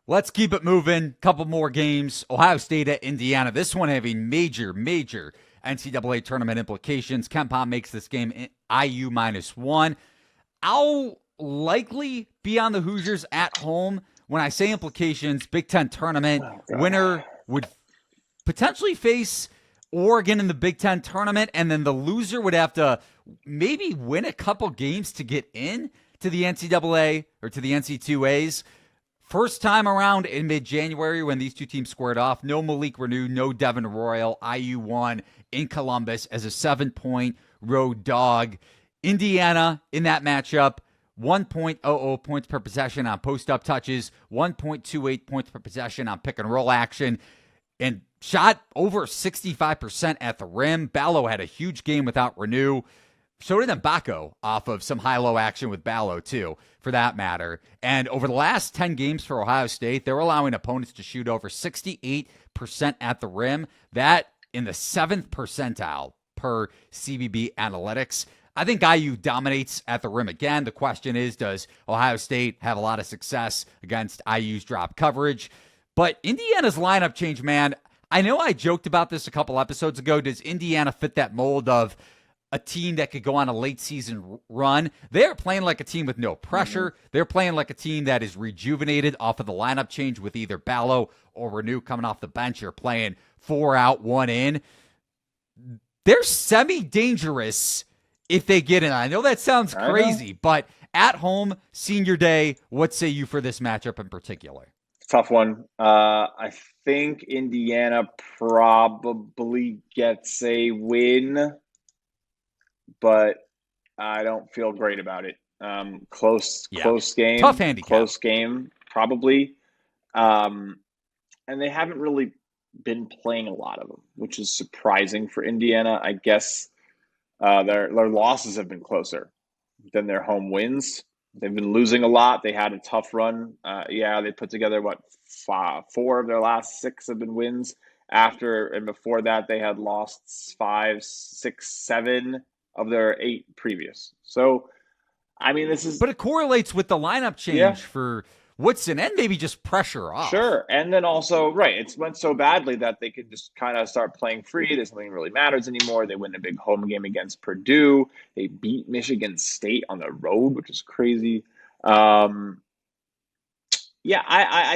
Let's keep it moving. Couple more games. Ohio State at Indiana. This one having major NCAA tournament implications. KenPom makes this game IU -1. I'll likely be on the Hoosiers at home. When I say implications, Big Ten tournament winner would potentially face Oregon in the Big Ten tournament, and then the loser would have to maybe win a couple games to get in to the NCAA or to the NC2As. First time around in mid-January when these two teams squared off. No Malik Renew, no Devin Royal. IU won in Columbus as a 7-point road dog. Indiana in that matchup, 1.00 points per possession on post-up touches, 1.28 points per possession on pick-and-roll action, and shot over 65% at the rim. Ballo had a huge game without Renew. So did Mbako off of some high-low action with Ballo, too, for that matter. And over the last 10 games for Ohio State, they're allowing opponents to shoot over 68% at the rim. That in the 7th percentile per CBB analytics. I think IU dominates at the rim again. The question is, does Ohio State have a lot of success against IU's drop coverage? But Indiana's lineup change, man, I know I joked about this a couple episodes ago. Does Indiana fit that mold of a team that could go on a late season run? They're playing like a team with no pressure. Mm-hmm. They're playing like a team that is rejuvenated off of the lineup change with either Ballo or Renew coming off the bench or playing 4 out, 1 in. They're semi-dangerous if they get in. I know that sounds crazy, but at home, senior day, what say you for this matchup in particular? Tough one. I think Indiana probably gets a win, but I don't feel great about it. Close game. Tough handicap. Close game, probably. And they haven't really been playing a lot of them, which is surprising for Indiana. I guess their losses have been closer than their home wins. They've been losing a lot. They had a tough run. They put together, 4 of their last 6 have been wins. After and before that, they had lost 5, 6, 7 of their 8 previous. So, I mean, this is... But it correlates with the lineup change for Woodson and maybe just pressure off. Sure. And then also, it went so badly that they could just kind of start playing free. There's nothing really matters anymore. They win a big home game against Purdue. They beat Michigan State on the road, which is crazy. I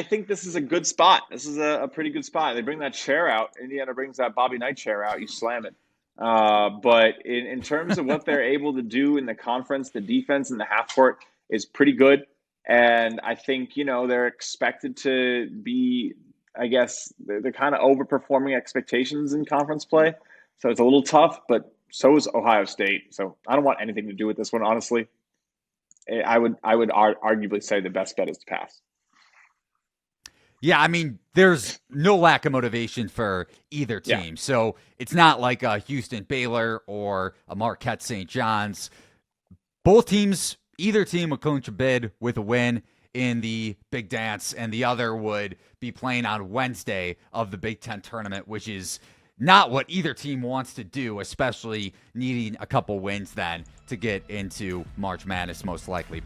think this is a good spot. This is a pretty good spot. They bring that chair out. Indiana brings that Bobby Knight chair out. You slam it. But in terms of what they're able to do in the conference, the defense in the half court is pretty good. And I think, they're expected to be, I guess, they're kind of overperforming expectations in conference play. So it's a little tough, but so is Ohio State. So I don't want anything to do with this one, honestly. I would arguably say the best bet is to pass. Yeah, I mean, there's no lack of motivation for either team. Yeah. So it's not like a Houston Baylor or a Marquette St. John's. Both teams, either team would clinch a bid with a win in the Big Dance, and the other would be playing on Wednesday of the Big Ten tournament, which is not what either team wants to do, especially needing a couple wins then to get into March Madness most likely.